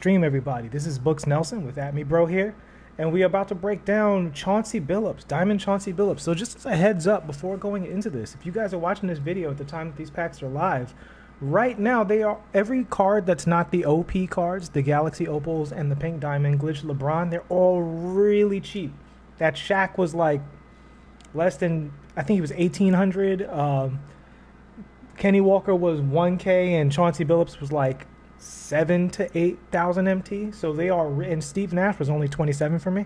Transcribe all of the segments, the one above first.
Stream, everybody. This is Books Nelson with At Me Bro here, and we're about to break down Chauncey Billups, Diamond Chauncey Billups. So just as a heads up before going into this, if you guys are watching this video at the time that these packs are live, right now they are every card that's not the OP cards, the Galaxy Opals and the Pink Diamond Glitch LeBron, they're all really cheap. That Shaq was like less than, I think he was 1,800. Kenny Walker was 1K, and Chauncey Billups was like 7 to 8,000 MT. So they are, and Steve Nash was only 27 for me.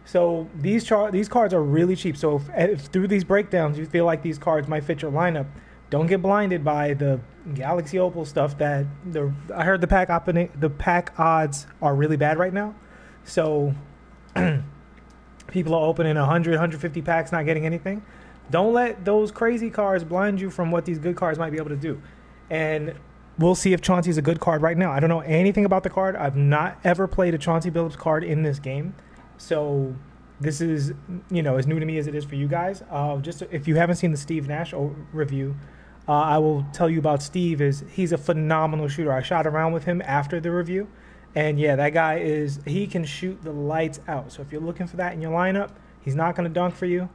So these cards are really cheap. So if through these breakdowns you feel like these cards might fit your lineup, don't get blinded by the Galaxy Opal stuff. I heard the pack odds are really bad right now. So people are opening 100, 150 packs, not getting anything. Don't let those crazy cards blind you from what these good cards might be able to do. And we'll see if Chauncey's a good card right now. I don't know anything about the card. I've not ever played a Chauncey Billups card in this game. So this is, as new to me as it is for you guys. If you haven't seen the Steve Nash review, I will tell you about Steve. He's a phenomenal shooter. I shot around with him after the review. And yeah, that guy he can shoot the lights out. So if you're looking for that in your lineup, he's not going to dunk for you.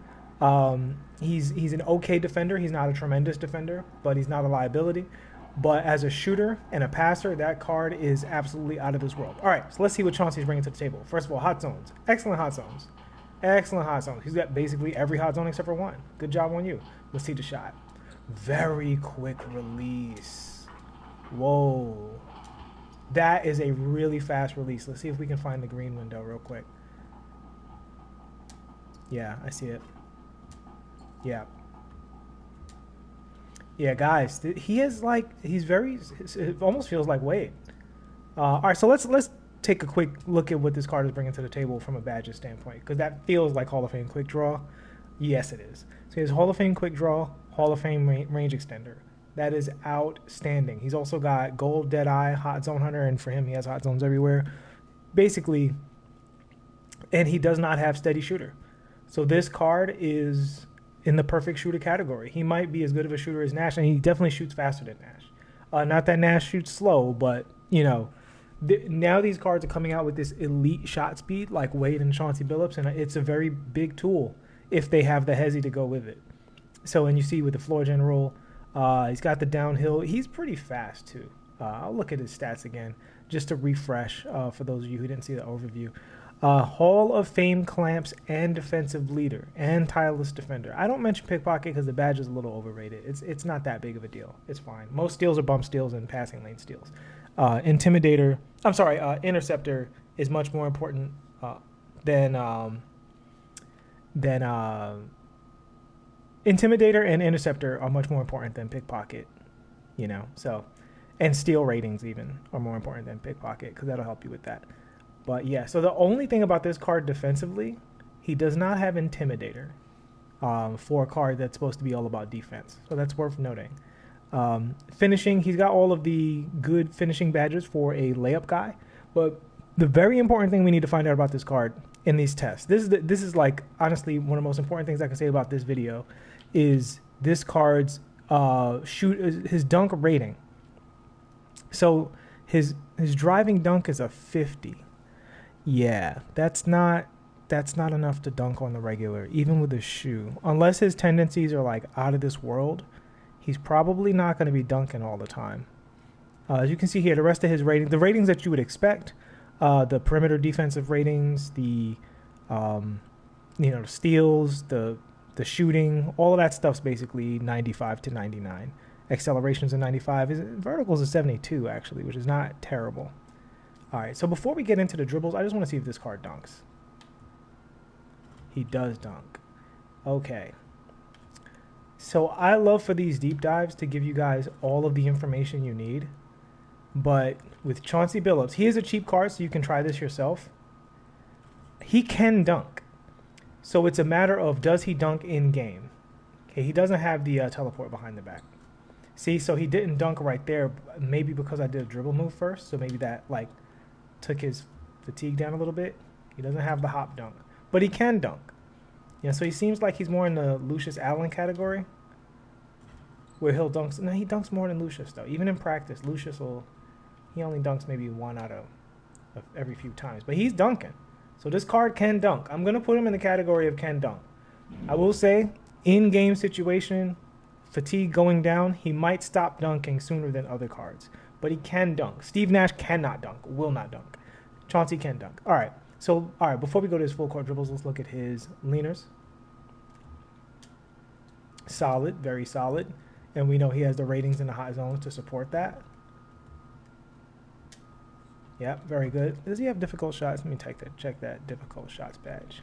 He's an okay defender. He's not a tremendous defender, but he's not a liability. But as a shooter and a passer, that card is absolutely out of this world. All right, so let's see what Chauncey's bringing to the table. First of all, hot zones. Excellent hot zones. Excellent hot zones. He's got basically every hot zone except for one. Good job on you. Let's see the shot. Very quick release. Whoa. That is a really fast release. Let's see if we can find the green window real quick. Yeah, I see it. Yeah. Yeah, guys, he's very, it almost feels like Wade. All right, so let's take a quick look at what this card is bringing to the table from a badges standpoint, because that feels like Hall of Fame quick draw. Yes, it is. So he has Hall of Fame quick draw, Hall of Fame range extender. That is outstanding. He's also got gold Deadeye, hot zone hunter, and for him, he has hot zones everywhere. Basically, and he does not have steady shooter. So this card is in the perfect shooter category. He might be as good of a shooter as Nash, and he definitely shoots faster than Nash. Not that Nash shoots slow, but, now these cards are coming out with this elite shot speed like Wade and Chauncey Billups, and it's a very big tool if they have the hezzy to go with it. So, and you see with the floor general, he's got the downhill. He's pretty fast, too. I'll look at his stats again just to refresh for those of you who didn't see the overview. Hall of Fame clamps and defensive leader and tireless defender. I don't mention pickpocket because the badge is a little overrated. It's not that big of a deal. It's fine. Most steals are bump steals and passing lane steals. Interceptor is much more important than Intimidator and Interceptor are much more important than pickpocket. So, and steal ratings even are more important than pickpocket because that'll help you with that. But yeah, so the only thing about this card defensively, he does not have Intimidator for a card that's supposed to be all about defense. So that's worth noting. Finishing, he's got all of the good finishing badges for a layup guy. But the very important thing we need to find out about this card in these tests, this is like honestly one of the most important things I can say about this video, is this card's his dunk rating. So his driving dunk is a 50. Yeah, that's not enough to dunk on the regular, even with a shoe. Unless his tendencies are like out of this world, he's probably not going to be dunking all the time. As you can see here, the rest of his rating, the ratings that you would expect, the perimeter defensive ratings, the the steals, the shooting, all of that stuff's basically 95 to 99. Accelerations are 95. Verticals are 72 actually, which is not terrible. All right, so before we get into the dribbles, I just want to see if this card dunks. He does dunk. Okay. So I love for these deep dives to give you guys all of the information you need. But with Chauncey Billups, he is a cheap card, so you can try this yourself. He can dunk. So it's a matter of, does he dunk in game? Okay, he doesn't have the teleport behind the back. See, so he didn't dunk right there, maybe because I did a dribble move first. So maybe that, took his fatigue down a little bit. He doesn't have the hop dunk, but he can dunk. So he seems like he's more in the Lucius Allen category, where he'll dunk. No, he dunks more than Lucius though. Even in practice, he only dunks maybe 1 out of every few times. But he's dunking. So this card can dunk. I'm going to put him in the category of can dunk. I will say, in-game situation, fatigue going down, he might stop dunking sooner than other cards. But he can dunk. Steve Nash cannot dunk, will not dunk. Chauncey can dunk. All right. So, all right, before we go to his full court dribbles, let's look at his leaners. Solid, very solid. And we know he has the ratings in the hot zones to support that. Yeah, very good. Does he have difficult shots? Let me check that difficult shots badge.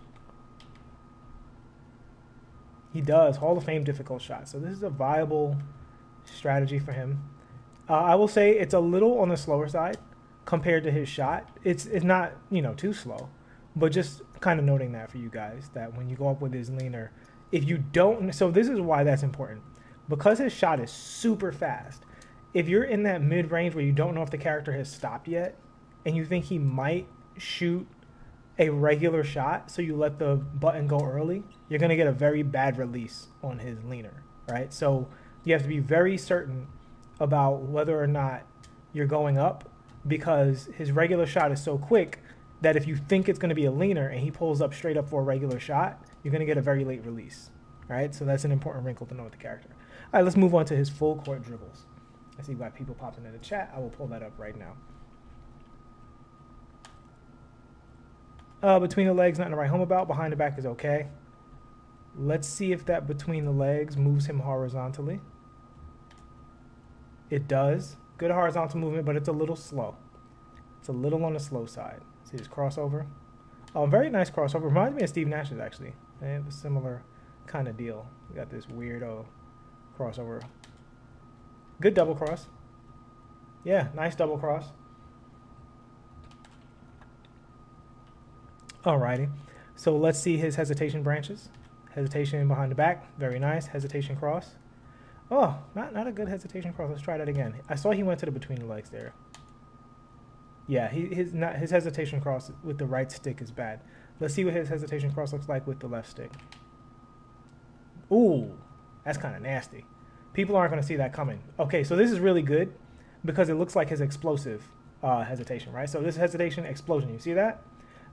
He does. Hall of Fame difficult shots. So this is a viable strategy for him. I will say it's a little on the slower side compared to his shot. It's not, you know, too slow. But just kind of noting that for you guys, that when you go up with his leaner, if you don't... So this is why that's important. Because his shot is super fast, if you're in that mid-range where you don't know if the character has stopped yet, and you think he might shoot a regular shot, so you let the button go early, you're going to get a very bad release on his leaner, right? So you have to be very certain about whether or not you're going up, because his regular shot is so quick that if you think it's going to be a leaner and he pulls up straight up for a regular shot, you're going to get a very late release, right? So that's an important wrinkle to know with the character. All right, let's move on to his full court dribbles. I see why people popping in the chat. I will pull that up right now. Between the legs, nothing to write home about. Behind the back is okay. Let's see if that between the legs moves him horizontally. It does. Good horizontal movement, but it's a little slow. It's a little on the slow side. See his crossover? Oh, very nice crossover. Reminds me of Steve Nash's, actually. They have a similar kind of deal. We got this weirdo crossover. Good double cross. Yeah, nice double cross. Alrighty. So let's see his hesitation branches. Hesitation behind the back. Very nice. Hesitation cross. Oh, not a good hesitation cross. Let's try that again. I saw he went to the between the legs there. Yeah, his hesitation cross with the right stick is bad. Let's see what his hesitation cross looks like with the left stick. Ooh, that's kind of nasty. People aren't going to see that coming. Okay, so this is really good because it looks like his explosive hesitation, right? So this hesitation explosion, you see that?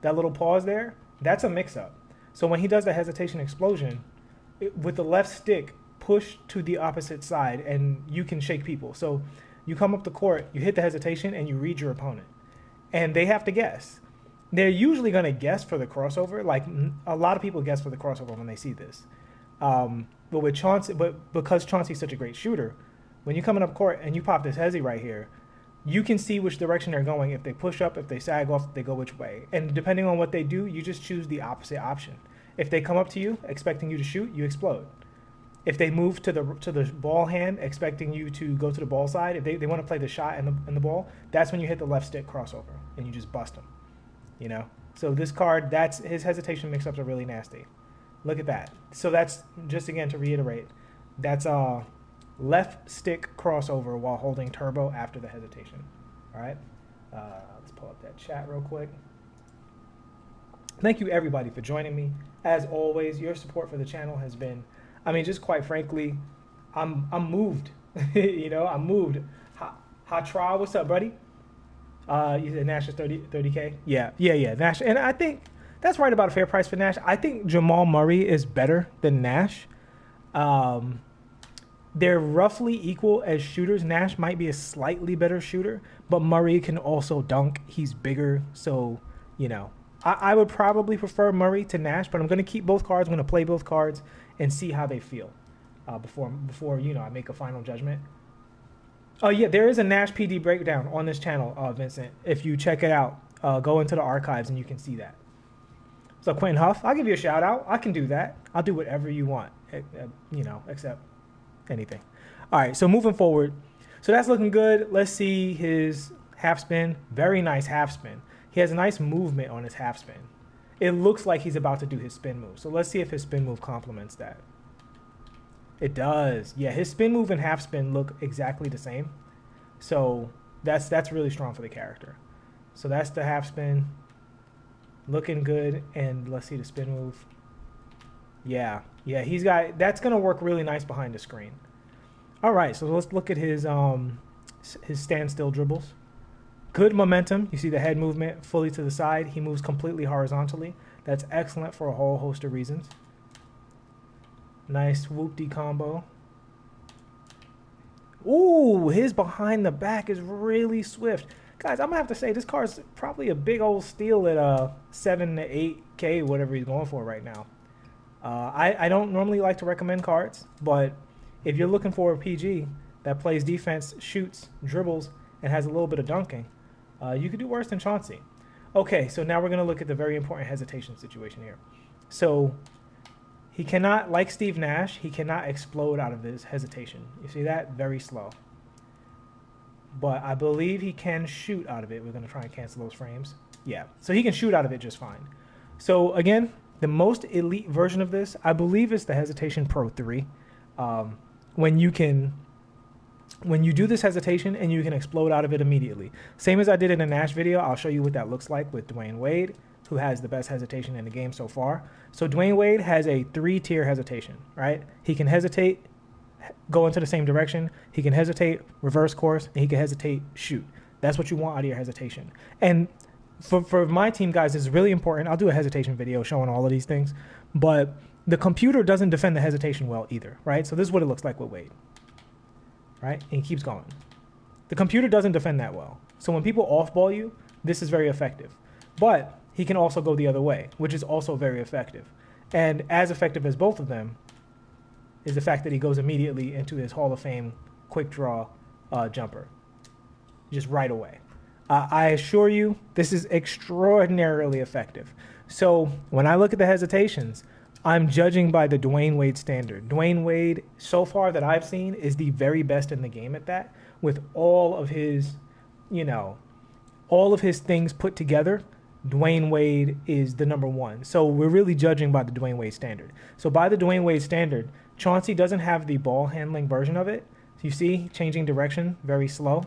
That little pause there, that's a mix-up. So when he does the hesitation explosion, with the left stick, push to the opposite side, and you can shake people. So you come up the court, you hit the hesitation, and you read your opponent. And they have to guess. They're usually going to guess for the crossover. Like, a lot of people guess for the crossover when they see this. But with Chauncey, because Chauncey's such a great shooter, when you're coming up court and you pop this hezi right here, you can see which direction they're going. If they push up, if they sag off, they go which way. And depending on what they do, you just choose the opposite option. If they come up to you expecting you to shoot, you explode. If they move to the ball hand expecting you to go to the ball side, if they want to play the shot and the ball, that's when you hit the left stick crossover and you just bust them. You know? So this card, that's his hesitation mix-ups are really nasty. Look at that. So that's, just again to reiterate, that's a left stick crossover while holding turbo after the hesitation. All right? Let's pull up that chat real quick. Thank you, everybody, for joining me. As always, your support for the channel has been, I mean, just quite frankly, I'm moved. You know, I'm moved. Hatra, what's up, buddy? You said Nash is 30K? Yeah. Nash. And I think that's right about a fair price for Nash. I think Jamal Murray is better than Nash. They're roughly equal as shooters. Nash might be a slightly better shooter, but Murray can also dunk. He's bigger, so, you know. I would probably prefer Murray to Nash, but I'm going to keep both cards. I'm going to play both cards and see how they feel before you know, I make a final judgment. Oh, yeah, there is a Nash PD breakdown on this channel, Vincent. If you check it out, go into the archives and you can see that. So Quentin Huff, I'll give you a shout out. I can do that. I'll do whatever you want, you know, except anything. All right, so moving forward. So that's looking good. Let's see his half spin. Very nice half spin. He has a nice movement on his half spin. It looks like he's about to do his spin move. So let's see if his spin move complements that. It does. Yeah, his spin move and half spin look exactly the same. So that's really strong for the character. So that's the half spin. Looking good. And let's see the spin move. Yeah, he's got, that's going to work really nice behind the screen. All right, so let's look at his standstill dribbles. Good momentum. You see the head movement fully to the side. He moves completely horizontally. That's excellent for a whole host of reasons. Nice whoop-de combo. Ooh, his behind the back is really swift. Guys, I'm going to have to say this card's probably a big old steal at 7 to 8K, whatever he's going for right now. I don't normally like to recommend cards, but if you're looking for a PG that plays defense, shoots, dribbles, and has a little bit of dunking, you could do worse than Chauncey. Okay, so now we're going to look at the very important hesitation situation here. So he cannot, like Steve Nash, he cannot explode out of his hesitation. You see that? Very slow. But I believe he can shoot out of it. We're going to try and cancel those frames. Yeah, so he can shoot out of it just fine. So again, the most elite version of this, I believe, is the Hesitation Pro 3. When you do this hesitation and you can explode out of it immediately. Same as I did in the Nash video, I'll show you what that looks like with Dwayne Wade, who has the best hesitation in the game so far. So Dwayne Wade has a 3-tier hesitation, right? He can hesitate, go into the same direction. He can hesitate, reverse course, and he can hesitate, shoot. That's what you want out of your hesitation. And for my team, guys, this is really important. I'll do a hesitation video showing all of these things. But the computer doesn't defend the hesitation well either, right? So this is what it looks like with Wade, right? And he keeps going. The computer doesn't defend that well. So when people off-ball you, this is very effective. But he can also go the other way, which is also very effective. And as effective as both of them is the fact that he goes immediately into his Hall of Fame quick draw jumper, just right away. I assure you, this is extraordinarily effective. So when I look at the hesitations, I'm judging by the Dwayne Wade standard. Dwayne Wade, so far that I've seen, is the very best in the game at that. With all of his, all of his things put together, Dwayne Wade is the number one. So we're really judging by the Dwayne Wade standard. So by the Dwayne Wade standard, Chauncey doesn't have the ball handling version of it. So you see, changing direction, very slow.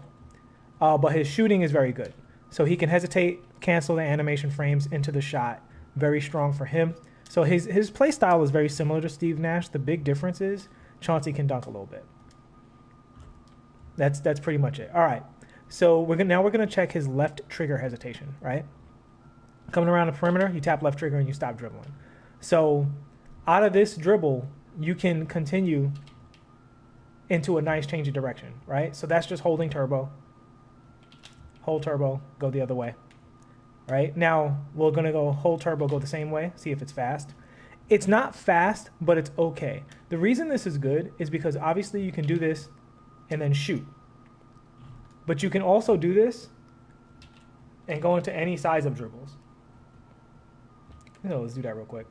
But his shooting is very good. So he can hesitate, cancel the animation frames into the shot. Very strong for him. So his play style is very similar to Steve Nash. The big difference is Chauncey can dunk a little bit. That's pretty much it. All right. So now we're gonna check his left trigger hesitation, right? Coming around the perimeter, you tap left trigger and you stop dribbling. So out of this dribble, you can continue into a nice change of direction, right? So that's just holding turbo. Hold turbo, go the other way. Right? Now, we're going to go hold turbo, go the same way, see if it's fast. It's not fast, but it's okay. The reason this is good is because obviously you can do this and then shoot. But you can also do this and go into any size of dribbles. Let's do that real quick.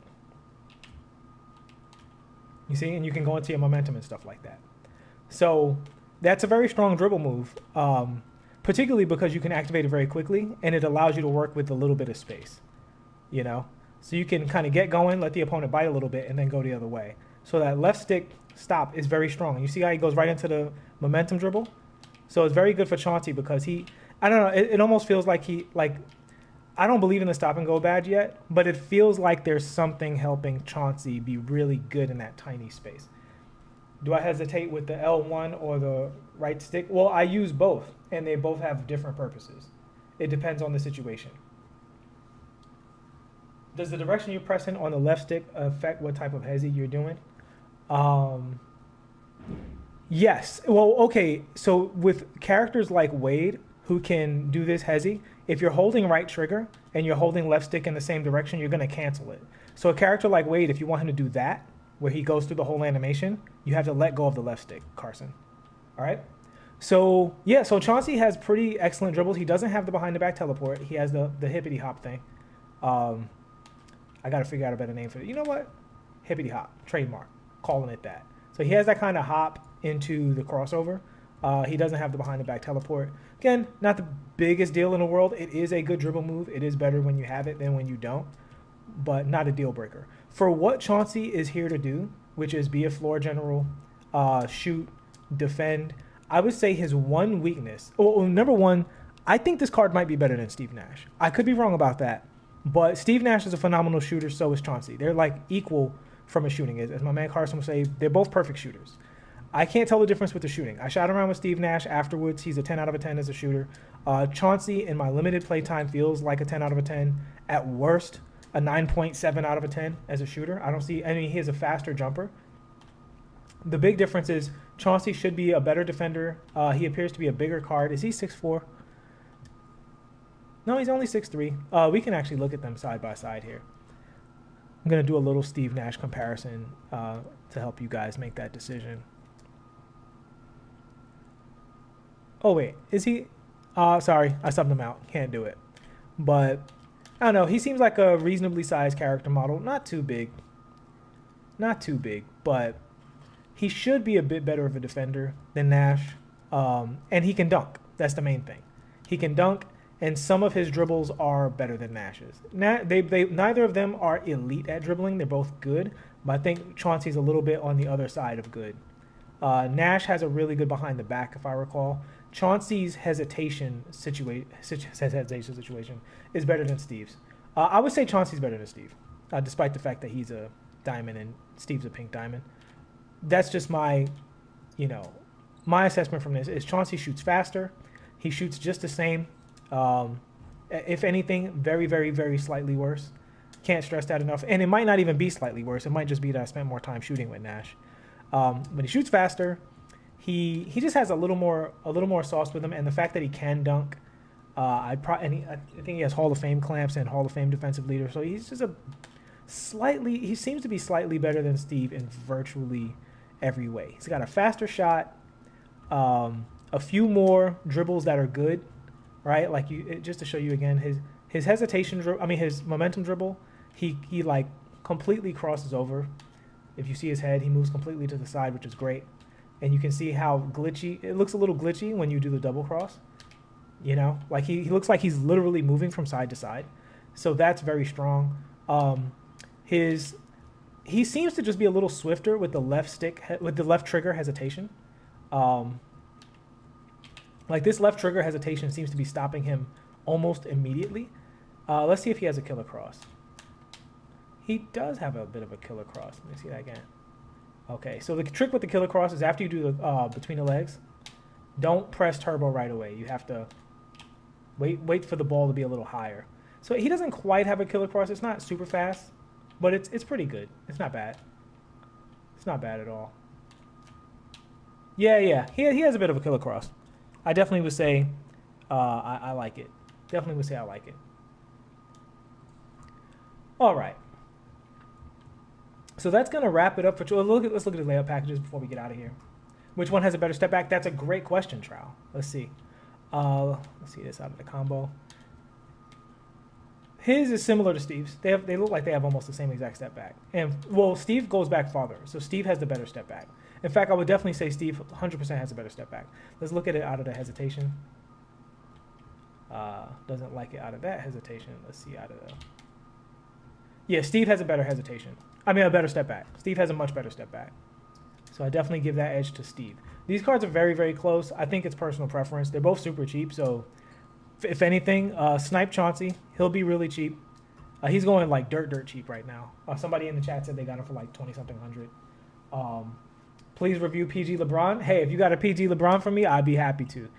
You see? And you can go into your momentum and stuff like that. So that's a very strong dribble move. Particularly because you can activate it very quickly, and it allows you to work with a little bit of space, So you can kind of get going, let the opponent bite a little bit, and then go the other way. So that left stick stop is very strong. You see how he goes right into the momentum dribble? So it's very good for Chauncey because I don't know, it almost feels like I don't believe in the stop and go badge yet, but it feels like there's something helping Chauncey be really good in that tiny space. Do I hesitate with the L1 or the right stick? Well, I use both, and they both have different purposes. It depends on the situation. Does the direction you're pressing on the left stick affect what type of hezi you're doing? Yes. Well, okay, so with characters like Wade, who can do this hezi, if you're holding right trigger and you're holding left stick in the same direction, you're going to cancel it. So a character like Wade, if you want him to do that, where he goes through the whole animation, you have to let go of the left stick, Carson. All right? So, yeah, so Chauncey has pretty excellent dribbles. He doesn't have the behind-the-back teleport. He has the hippity-hop thing. I got to figure out a better name for it. You know what? Hippity-hop, trademark, calling it that. So he has that kind of hop into the crossover. He doesn't have the behind-the-back teleport. Again, not the biggest deal in the world. It is a good dribble move. It is better when you have it than when you don't, but not a deal breaker. For what Chauncey is here to do, which is be a floor general, shoot, defend, I would say his one weakness, well, number one, I think this card might be better than Steve Nash. I could be wrong about that, but Steve Nash is a phenomenal shooter, so is Chauncey. They're like equal from a shooting. As my man Carson would say, they're both perfect shooters. I can't tell the difference with the shooting. I shot around with Steve Nash afterwards. He's a 10 out of a 10 as a shooter. Chauncey, in my limited play time, feels like a 10 out of a 10. At worst, a 9.7 out of a 10 as a shooter. I don't see, I mean, he has a faster jumper. The big difference is Chauncey should be a better defender. He appears to be a bigger card. Is he 6'4"? No, he's only 6'3". We can actually look at them side by side here. I'm going to do a little Steve Nash comparison to help you guys make that decision. Oh, wait. Is he? Sorry, I subbed him out. Can't do it. But, I don't know. He seems like a reasonably sized character model. Not too big. Not too big, but he should be a bit better of a defender than Nash. And he can dunk. That's the main thing. He can dunk, and some of his dribbles are better than Nash's. Neither of them are elite at dribbling. They're both good, but I think Chauncey's a little bit on the other side of good. Nash has a really good behind the back, if I recall. Chauncey's hesitation situation is better than Steve's. I would say Chauncey's better than Steve, despite the fact that he's a diamond and Steve's a pink diamond. That's just my assessment from this is Chauncey shoots faster. He shoots just the same. If anything, very, very, very slightly worse. Can't stress that enough. And it might not even be slightly worse. It might just be that I spent more time shooting with Nash. But he shoots faster. He just has a little more sauce with him, and the fact that he can dunk. I think he has Hall of Fame clamps and Hall of Fame defensive leader. So he's just he seems to be slightly better than Steve in virtually every way. He's got a faster shot, a few more dribbles that are good, right? Like just to show you again, his his momentum dribble, he like completely crosses over. If you see his head, he moves completely to the side, which is great. And you can see how glitchy, it looks a little glitchy when you do the double cross. Like he looks like he's literally moving from side to side. So that's very strong. He seems to just be a little swifter with the left trigger hesitation. Like this left trigger hesitation seems to be stopping him almost immediately. Let's see if he has a killer cross. He does have a bit of a killer cross. Let me see that again. Okay, so the trick with the killer cross is after you do the between the legs, don't press turbo right away. You have to wait for the ball to be a little higher. So he doesn't quite have a killer cross. It's not super fast, but it's pretty good. It's not bad. It's not bad at all. Yeah. He has a bit of a killer cross. I definitely would say I like it. Definitely would say I like it. All right. So that's going to wrap it up for let's look at the layup packages before we get out of here. Which one has a better step back? That's a great question, Trow. Let's see. Let's see this out of the combo. His is similar to Steve's. They look like they have almost the same exact step back. And well, Steve goes back farther, so Steve has the better step back. In fact, I would definitely say Steve 100% has a better step back. Let's look at it out of the hesitation. Doesn't like it out of that hesitation. Let's see out of the... Yeah, Steve has a better hesitation. I mean, a better step back. Steve has a much better step back. So I definitely give that edge to Steve. These cards are very, very close. I think it's personal preference. They're both super cheap, so if anything, snipe Chauncey. He'll be really cheap. He's going like dirt cheap right now. Somebody in the chat said they got him for like 20-something hundred. Please review PG LeBron. Hey, if you got a PG LeBron for me, I'd be happy to.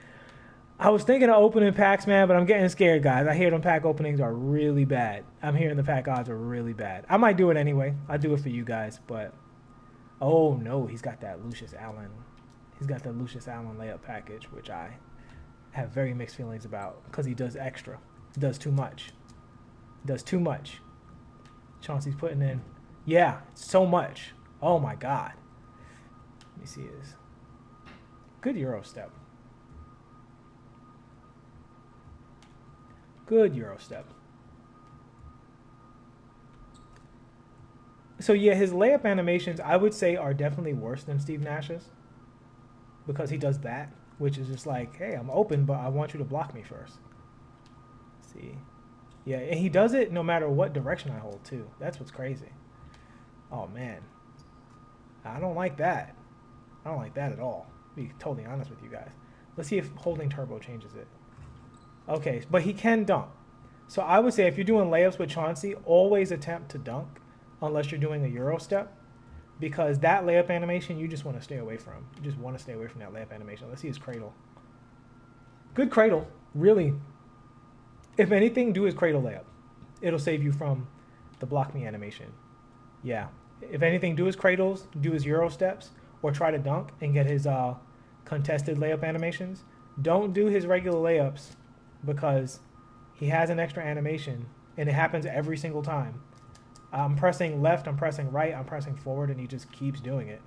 I was thinking of opening packs, man, but I'm getting scared, guys. I hear them pack openings are really bad. I'm hearing the pack odds are really bad. I might do it anyway. I'll do it for you guys, but... Oh, no, he's got that Lucius Allen. He's got the Lucius Allen layup package, which I have very mixed feelings about because he does extra. He does too much. He does too much. Chauncey's putting in... Yeah, so much. Oh, my God. Let me see this. Good Euro step. Good Euro step. So yeah, his layup animations, I would say, are definitely worse than Steve Nash's because he does that, which is just like, hey, I'm open, but I want you to block me first. Let's see. Yeah, and he does it no matter what direction I hold, too. That's what's crazy. Oh, man. I don't like that. I don't like that at all. To be totally honest with you guys. Let's see if holding turbo changes it. Okay, but he can dunk. So I would say if you're doing layups with Chauncey, always attempt to dunk unless you're doing a Euro step because that layup animation you just want to stay away from. You just want to stay away from that layup animation. Let's see his cradle. Good cradle, really. If anything, do his cradle layup. It'll save you from the block me animation. Yeah. If anything, do his cradles, do his Euro steps, or try to dunk and get his contested layup animations. Don't do his regular layups because he has an extra animation, and it happens every single time. I'm pressing left, I'm pressing right, I'm pressing forward, and he just keeps doing it.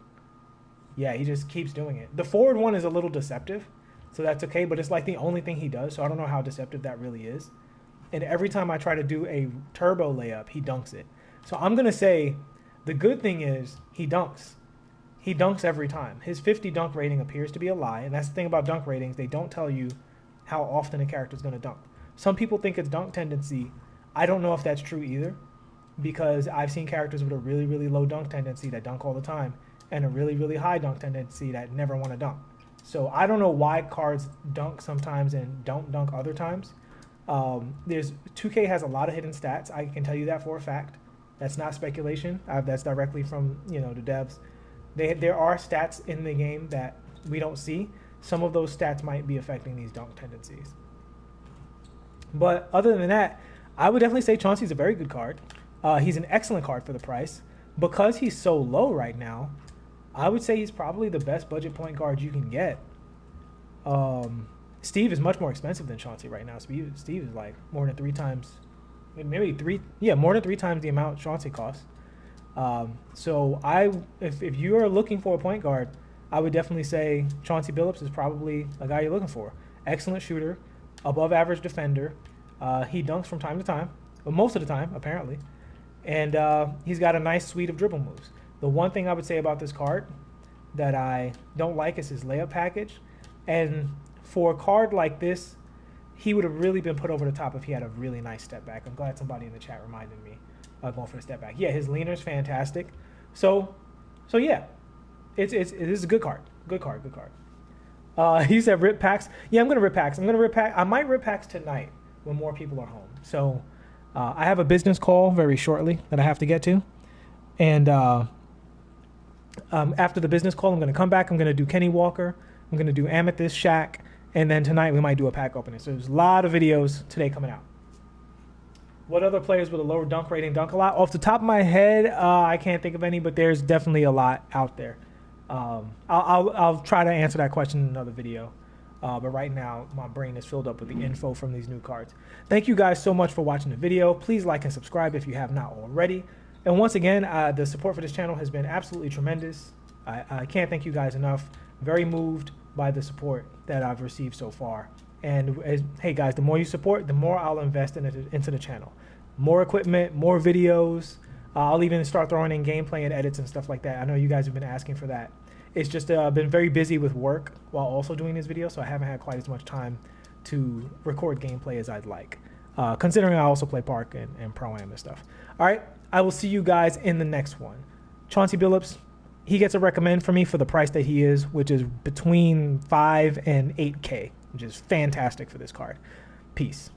Yeah, he just keeps doing it. The forward one is a little deceptive, so that's okay, but it's like the only thing he does, so I don't know how deceptive that really is. And every time I try to do a turbo layup, he dunks it. So I'm going to say the good thing is he dunks. He dunks every time. His 50 dunk rating appears to be a lie, and that's the thing about dunk ratings. They don't tell you how often a character is going to dunk. Some people think it's dunk tendency. I don't know if that's true either, because I've seen characters with a really, really low dunk tendency that dunk all the time, and a really, really high dunk tendency that never want to dunk. So I don't know why cards dunk sometimes and don't dunk other times. 2K has a lot of hidden stats. I can tell you that for a fact. That's not speculation. That's directly from the devs. There are stats in the game that we don't see. Some of those stats might be affecting these dunk tendencies. But other than that, I would definitely say Chauncey's a very good card. He's an excellent card for the price. Because he's so low right now, I would say he's probably the best budget point guard you can get. Steve is much more expensive than Chauncey right now. Steve is like more than 3 times, more than 3 times the amount Chauncey costs. So if you are looking for a point guard, I would definitely say Chauncey Billups is probably a guy you're looking for. Excellent shooter, above average defender. He dunks from time to time, but most of the time apparently, and he's got a nice suite of dribble moves. The one thing I would say about this card that I don't like is his layup package. And for a card like this, he would have really been put over the top if he had a really nice step back. I'm glad somebody in the chat reminded me going for the step back. Yeah, his leaner's fantastic. So yeah, it is a good card. Good card. He said rip packs. Yeah, I'm going to rip packs. I might rip packs tonight when more people are home. So I have a business call very shortly that I have to get to. And after the business call, I'm going to come back. I'm going to do Kenny Walker. I'm going to do Amethyst, Shaq. And then tonight we might do a pack opening. So there's a lot of videos today coming out. What other players with a lower dunk rating dunk a lot? Off the top of my head, I can't think of any, but there's definitely a lot out there. I'll try to answer that question in another video. But right now, my brain is filled up with the info from these new cards. Thank you guys so much for watching the video. Please like and subscribe if you have not already. And once again, the support for this channel has been absolutely tremendous. I can't thank you guys enough. Very moved by the support that I've received so far. And hey guys, the more you support, the more I'll invest into the channel. More equipment, more videos. I'll even start throwing in gameplay and edits and stuff like that. I know you guys have been asking for that. It's just been very busy with work while also doing this video, so I haven't had quite as much time to record gameplay as I'd like. Considering I also play Park and Pro-Am and stuff. All right, I will see you guys in the next one. Chauncey Billups, he gets a recommend for me for the price that he is, which is between 5 and 8K, which is fantastic for this card. Peace.